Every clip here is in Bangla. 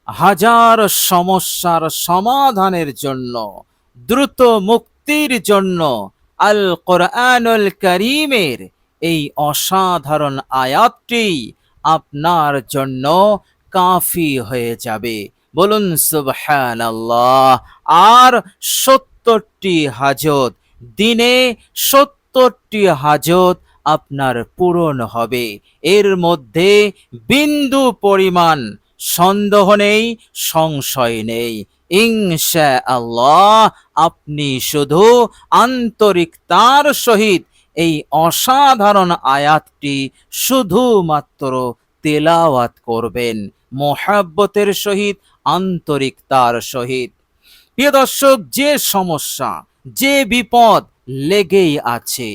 হাজার সমস্যার সমাধানের জন্য, দ্রুত মুক্তির জন্য আল কোরআনুল কারীমের এই অসাধারণ আয়াতটি আপনার জন্য কাফি হয়ে যাবে। বলুন সুবহানাল্লাহ। আর ৭০টি হাজত, দিনে ৭০টি হাজত আপনার পূরণ হবে। এর মধ্যে বিন্দু পরিমাণ সন্দেহ নেই, সংশয় নেই। ইনশাআল্লাহ আপনি শুধু আন্তরিকতার সহিত এই অসাধারণ আয়াতটি শুধুমাত্র তেলাওয়াত করবেন, মোহাব্বতের সহিত, আন্তরিকতার সহিত। প্রিয় দর্শক, যে সমস্যা, যে বিপদ লেগেই আছে,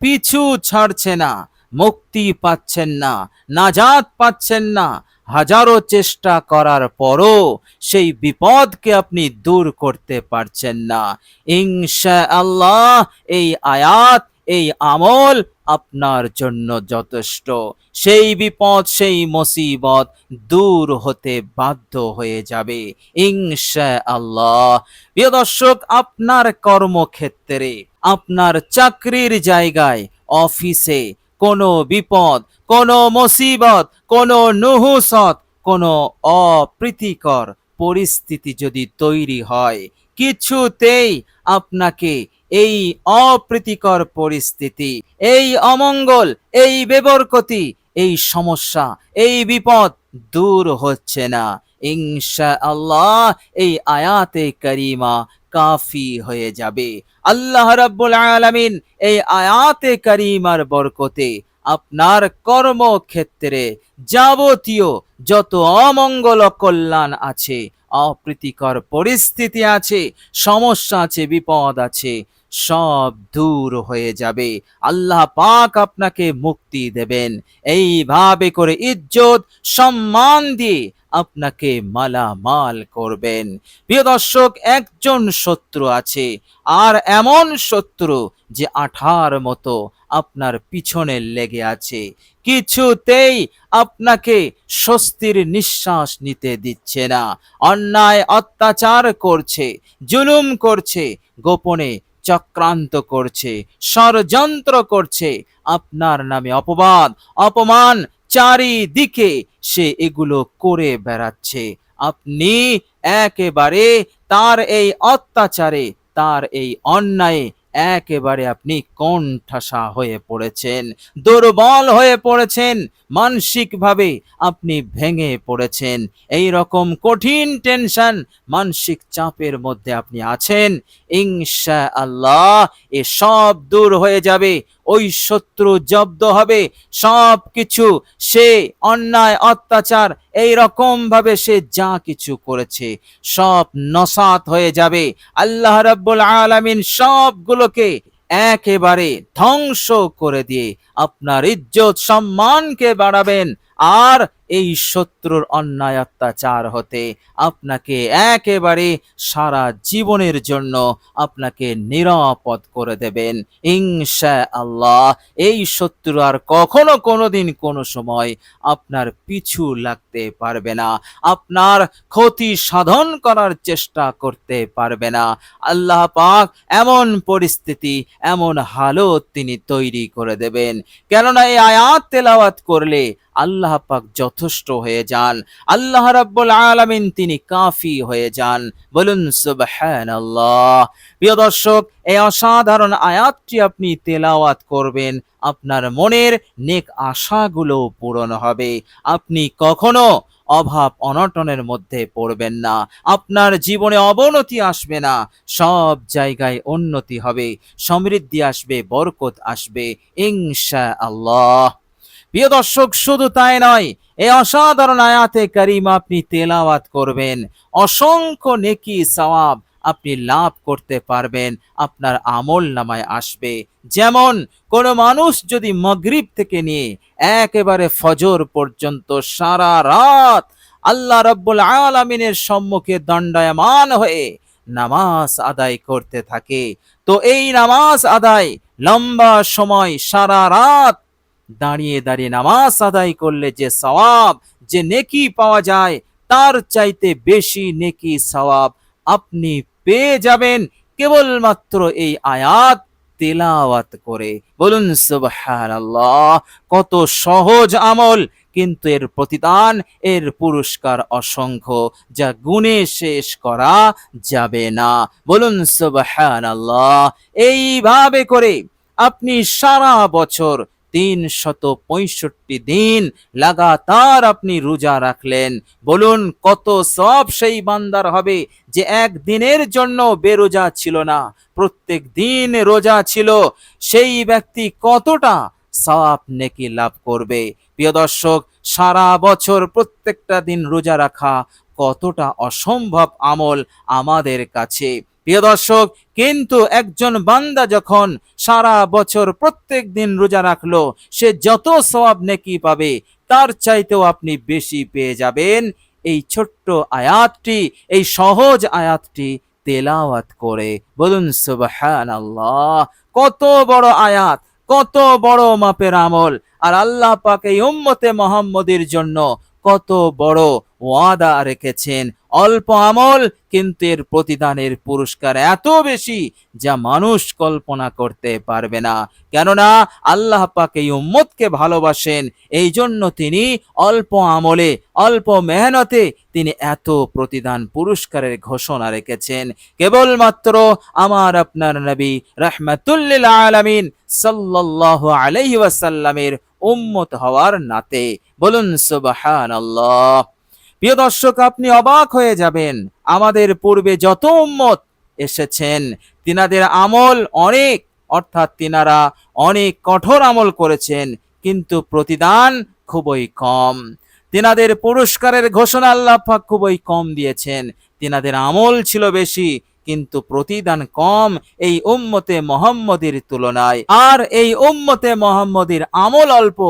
পিছু ছাড়ছে না, মুক্তি পাচ্ছেন না, নাজাত পাচ্ছেন না, হাজারো চেষ্টা করার পরও সেই বিপদকে আপনি দূর করতে পারছেন না, ইনশাআল্লাহ এই আয়াত, এই আমল আপনার জন্য যথেষ্ট। সেই বিপদ, সেই মুসিবত দূর হতে বাধ্য হয়ে যাবে ইনশাআল্লাহ। প্রিয় দর্শক, আপনার কর্মক্ষেত্রে, আপনার চাকরির জায়গায়, অফিসে কোনো বিপদ, কোনো মুসিবত, কোনো নুহুসত, কোনো অপ্রীতিকর পরিস্থিতি যদি তৈরি হয়, কিছুতেই আপনাকে এই অপ্রীতিকর পরিস্থিতি, এই অমঙ্গল, এই বেবরকতি, এই সমস্যা, এই বিপদ দূর হচ্ছে না, ইনশাআল্লাহ এই আয়াতে কারিমা কাফি হয়ে যাবে। আল্লাহ রাব্বুল আলামিন এই আয়াতে কারিমার বরকতে আপনার কর্মক্ষেত্রে যাবতীয় যত অমঙ্গল কল্যাণ আছে, অপ্রীতিকর পরিস্থিতি আছে, সমস্যা আছে, বিপদ আছে, সব দূর হয়ে যাবে। আল্লাহ পাক আপনাকে মুক্তি দেবেন। এইভাবে করে ইজ্জত সম্মান দিয়ে আপনাকে মালামাল করবেন। প্রিয় দর্শক, একজন শত্রু আছে, আর এমন শত্রু যে আঠার মতো আপনার পিছনে লেগে আছে, কিছুতেই আপনাকে স্বস্তির নিঃশ্বাস নিতে দিচ্ছে না, অন্যায় অত্যাচার করছে, জুলুম করছে, গোপনে চক্রান্ত করছে, ষড়যন্ত্র করছে, আপনার নামে অপবাদ, অপমান চারিদিকে সে এগুলো করে বেড়াচ্ছে। আপনি একেবারে তার এই অত্যাচারে, তার এই অন্যায়ে একেবারে আপনি কোণঠাসা হয়ে পড়েছেন, দুর্বল হয়ে পড়েছেন, মানসিকভাবে আপনি ভেঙে পড়েছেন। এই রকম কঠিন টেনশন, মানসিক চাপের মধ্যে আপনি আছেন, ইনশাআল্লাহ এ সব দূর হয়ে যাবে। ওই শত্রু জব্দ হবে, সব কিছু, সে অন্যায় অত্যাচার এই রকম ভাবে সে যা কিছু করেছে সব নসাত হয়ে যাবে। আল্লাহ রাব্বুল আলামিন সবগুলোকে একেবারে ধ্বংস করে দিয়ে আপনার ইজ্জত সম্মানকে বাড়াবেন, আর এই শত্রুর অন্যায় অত্যাচার হতে আপনাকে একেবারে সারা জীবনের জন্য আপনাকে নিরাপদ করে দেবেন ইনশাআল্লাহ। এই শত্রু আর কখনো কোনোদিন কোনো সময় আপনার পিছু লাগতে পারবে না, আপনার ক্ষতি সাধন করার চেষ্টা করতে পারবে না। আল্লাহ পাক এমন পরিস্থিতি, এমন হালত তিনি তৈরি করে দেবেন, কেননা এই আয়াত তেলাওয়াত করলে আল্লাহ পাক যথেষ্ট হয়ে যান, আল্লাহ রাব্বুল আলামিন তিনি কাফি হয়ে যান। বলুন সুবহানাল্লাহ। প্রিয় দর্শক, এই অসাধারণ আয়াতটি আপনি তেলাওয়াত করবেন, আপনার মনের নেক আশাগুলো পূরণ হবে, আপনি কখনো অভাব অনটনের মধ্যে পড়বেন না, আপনার জীবনে অবনতি আসবে না, সব জায়গায় উন্নতি হবে, সমৃদ্ধি আসবে, বরকত আসবে ইনশাআল্লাহ। প্রিয় দর্শক, শুধু তাই নয়, এই অসাধারণ আয়াতে কারিমা আপনি তেলাওয়াত করবেন, অসংখ্য নেকি সওয়াব আপনি লাভ করতে পারবেন, আপনার আমল নামায় আসবে। যেমন কোন মানুষ যদি মাগরিব থেকে নিয়ে একেবারে ফজর পর্যন্ত সারা রাত আল্লাহ রাব্বুল আলামিনের সম্মুখে দণ্ডায়মান হয়ে নামাজ আদায় করতে থাকে, তো এই নামাজ আদায়, লম্বা সময় সারা রাত দাঁড়িয়ে দাঁড়িয়ে নামাজ আদায় করলে যে সওয়াব, যে নেকি পাওয়া যায়, তার চাইতে বেশি নেকি সওয়াব আপনি পেয়ে যাবেন কেবলমাত্র এই আয়াত তেলাওয়াত করে। বলুন সুবহানাল্লাহ। কত সহজ আমল, কিন্তু এর প্রতিদান, এর পুরস্কার অসংখ্য, যা গুণে শেষ করা যাবে না। বলুন সুবহানাল্লাহ। এইভাবে করে আপনি সারা বছর 365 দিন লাগাতার আপনি রোজা রাখলেন। বলুন কত সওয়াব সেই বান্দার হবে যে একদিনের জন্য বেরোজা ছিল না, প্রত্যেক দিন রোজা ছিল। সেই ব্যক্তি কতটা সওয়াব নেকি লাভ করবে। প্রিয় দর্শক, সারা বছর প্রত্যেকটা দিন রোজা রাখা কতটা অসম্ভব আমল আমাদের কাছে। প্রিয় দর্শক, কিন্তু একজন বান্দা যখন সারা বছর প্রত্যেক দিন রোজা রাখলো, সে যত সওয়াব নেকি পাবে তার চাইতেও আপনি বেশি পেয়ে যাবেন এই ছোট্ট আয়াতটি, এই সহজ আয়াতটি তেলাওয়াত করে। বলুন সুবহানাল্লাহ। কত বড় আয়াত, কত বড় মাপের আমল, আর আল্লাহ পাক এই উম্মতে মুহাম্মদের জন্য কত বড় ওয়াদা রেখেছেন। অল্প আমল, কিন্তু এর প্রতিদানের পুরস্কার এত বেশি যা মানুষ কল্পনা করতে পারবে না। কেননা আল্লাহ পাক এই উম্মতকে ভালোবাসেন, এই জন্য তিনি অল্প আমলে, অল্প মেহনতে তিনি এত প্রতিদান পুরস্কারের ঘোষণা রেখেছেন। কেবলমাত্র আমার আপনার নবী রাহমাতুল লিল আলামিন সাল্লাল্লাহু আলাইহি ওয়াসাল্লামের উম্মত হওয়ার নাতে। বলুন সুবহানাল্লাহ। প্রিয় দর্শক, আপনি অবাক হয়ে যাবেন, আমাদের পূর্বে যত উম্মত এসেছেন তিনাদের আমল অনেক, অর্থাৎ তিনারা অনেক কঠোর আমল করেছেন, কিন্তু প্রতিদান খুবই কম। তিনাদের পুরস্কারের ঘোষণা আল্লাহ পাক খুবই কম দিয়েছেন। তিনাদের আমল ছিল বেশি, কিন্তু প্রতিদান কম এই উম্মতে মুহাম্মদের তুলনায়। আর এই উম্মতে মুহাম্মদের আমল অল্প,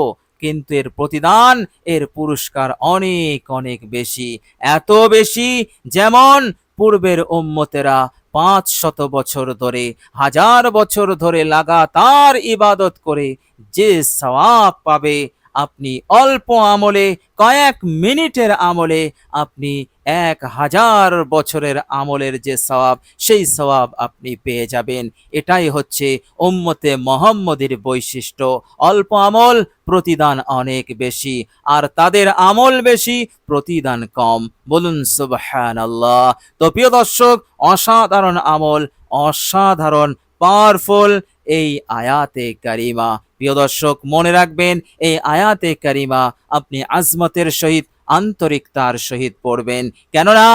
কিন্তু এর প্রতিদান, এর পুরস্কার অনেক অনেক বেশি। এত বেশি যেমন পূর্বের উম্মতেরা 500 বছর ধরে, 1000 বছর ধরে লাগাতার ইবাদত করে যে সওয়াব পাবে, আপনি অল্প আমলে, কয়েক মিনিটের আমলে আপনি 1000 বছরের আমলের যে সওয়াব, সেই সওয়াব আপনি পেয়ে যাবেন। এটাই হচ্ছে উম্মতে মুহাম্মদের বৈশিষ্ট্য। অল্প আমল, প্রতিদান অনেক বেশি, আর তাদের আমল বেশি, প্রতিদান কম। বলুন সুবহানাল্লাহ। তো প্রিয় দর্শক, অসাধারণ আমল, অসাধারণ পাওয়ারফুল এই আয়াতে কারিমা। প্রিয় দর্শক, মনে রাখবেন, এই আয়াতে কারিমা আপনি আজমতের সহিত, আন্তরিকতার সহিত পড়বেন। কেননা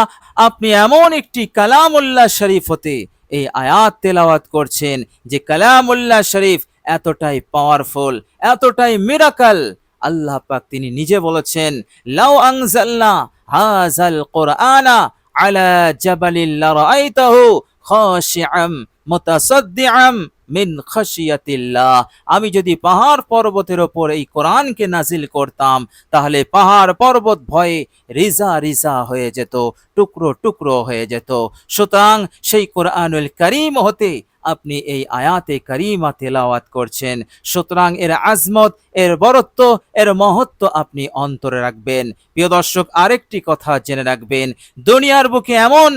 আপনি এমন একটি কালামুল্লাহ শরীফ হতে এই আয়াত তেলাওয়াত করছেন, যে কালামুল্লাহ শরীফ এতটাই পাওয়ারফুল, এতটাই মিরাকল। আল্লাহ পাক তিনি নিজে বলেছেন, লাউ আনজালনা হাযাল কুরআনা আলা জাবালিন লারাআইতাহু খাশিআম মুতাসাদ্দিআম মিন খাশিয়াতিল্লাহ। আমি যদি পাহাড় পর্বতের ওপর এই কোরআনকে নাজিল করতাম, তাহলে পাহাড় পর্বত ভয়ে রিজা রিজা হয়ে যেত, টুকরো টুকরো হয়ে যেত। সুতরাং সেই কোরআনুল কারীম হতে আপনি এই আয়াতে কারিমা তেলাওয়াত করছেন, সুতরাং এর আজমত, এর বরত্ব, এর মহত্ব আপনি অন্তরে রাখবেন। প্রিয় দর্শক, আরেকটি কথা জেনে রাখবেন, দুনিয়ার বুকে এমন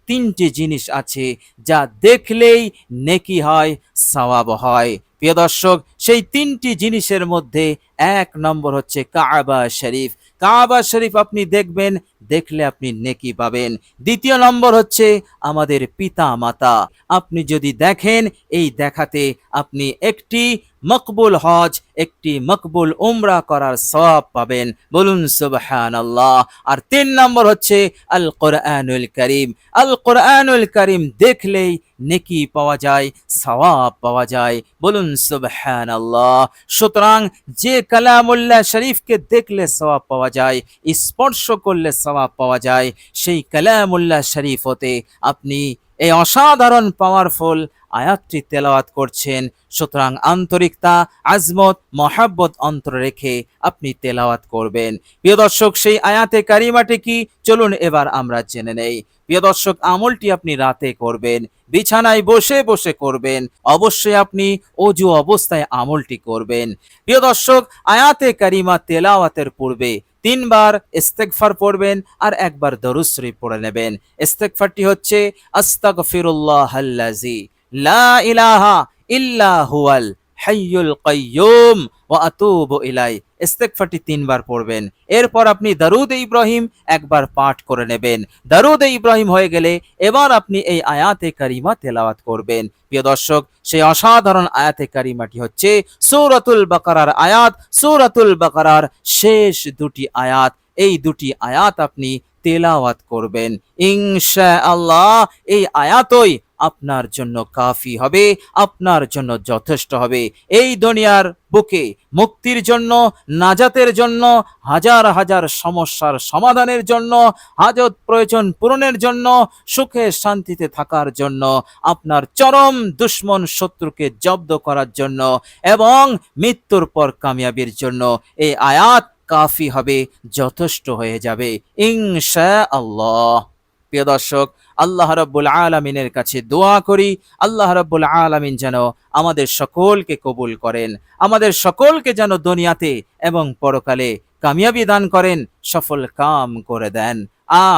3টি জিনিস আছে যা দেখলেই নেকি হয়, সওয়াব হয়। প্রিয় দর্শক, সেই 3টি জিনিসের মধ্যে 1 নম্বর হচ্ছে কাবা শরীফ। কাবা শরীফ আপনি দেখবেন, দেখলে আপনি নেকি পাবেন। 2 নম্বর হচ্ছে আমাদের পিতা মাতা। আপনি যদি দেখেন, এই দেখাতে আপনি একটি মকবুল হজ, একটি মকবুল উমরা করার সওয়াব পাবেন। বলুন সুবহানাল্লাহ। আর 3 নম্বর হচ্ছে আল কোরআনুল কারীম। আল কোরআনুল কারীম দেখলেই নেকি পাওয়া যায়, সওয়াব পাওয়া যায়। বলুন সুবহানাল্লাহ। সুতরাং যে কালামুল্লাহ শরীফকে দেখলে সওয়াব পাওয়া যায়, স্পর্শ করলে সওয়াব পাওয়া যায়, সেই কালামুল্লাহ শরীফ হতে আপনি এই অসাধারণ পাওয়ারফুল আয়াতটি তেলাওয়াত করছেন। সুতরাং আন্তরিকতা, আজমত, মহাব্বত অন্তরে রেখে আপনি তেলাওয়াত করবেন। প্রিয় দর্শক, সেই আয়াতে কারিমাটি কি, চলুন এবার আমরা জেনে নেই। প্রিয় দর্শক, আমলটি আপনি রাতে করবেন, বিছানায় বসে বসে করবেন। অবশ্যই আপনি অজু অবস্থায় আমলটি করবেন। প্রিয় দর্শক, আয়াতে কারিমা তেলাওয়াতের পূর্বে 3 বার ইস্তেগফার পড়বেন আর একবার দরুদ শরীফ পড়ে নেবেন। ইস্তেগফারটি হচ্ছে আস্তাগফিরুল্লাহাল্লাযী লা ইলাহা ইল্লা হুয়াল হাইয়ুল কাইয়্যুম ওয়া আতুবু ইলাই। ইস্তেগফারটি 3 বার পড়বেন। এরপর আপনি দরুদ ইব্রাহিম একবার পাঠ করে নেবেন। দরুদ ইব্রাহিম হয়ে গেলে এবার আপনি এই আয়াতে কারিমা তেলাওয়াত করবেন। প্রিয় দর্শক, সেই অসাধারণ আয়াতে কারিমাটি হচ্ছে সূরাতুল বাকারার আয়াত, সূরাতুল বাকারার শেষ 2টি আয়াত। এই 2টি আয়াত আপনি তেলাওয়াত করবেন ইনশাআল্লাহ। এই আয়াতই আপনার জন্য কাফি হবে, আপনার জন্য যথেষ্ট হবে। এই দুনিয়ার বুকে মুক্তির জন্য, নাজাতের জন্য, হাজার হাজার সমস্যার সমাধানের জন্য, হাজত প্রয়োজন পূরণের জন্য, সুখে শান্তিতে থাকার জন্য, আপনার চরম দুশ্মন শত্রুকে জব্দ করার জন্য এবং মৃত্যুর পর কামিয়াবির জন্য এই আয়াত কাফি হবে, যথেষ্ট হয়ে যাবে ইনশাআল্লাহ। প্রিয় দর্শক, আল্লাহ রাব্বুল আলামিনের কাছে দোয়া করি, আল্লাহ রাব্বুল আলামিন যেন আমাদের সকলকে কবুল করেন, আমাদের সকলকে যেন দুনিয়াতে এবং পরকালে কামিয়াবি দান করেন, সফল কাম করে দেন।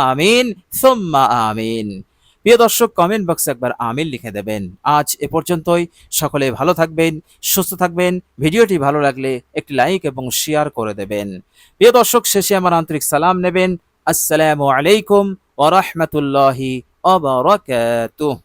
আমিন সুম্মা আমিন। প্রিয় দর্শক, কমেন্ট বক্সে একবার আমিন লিখে দেবেন। আজ এ পর্যন্তই। সকলে ভালো থাকবেন, সুস্থ থাকবেন। ভিডিওটি ভালো লাগলে একটি লাইক এবং শেয়ার করে দেবেন। প্রিয় দর্শক, শেষে আমার আন্তরিক সালাম নেবেন। আসসালামু আলাইকুম ওয়া রাহমাতুল্লাহি ওয়া বারাকাতুহু।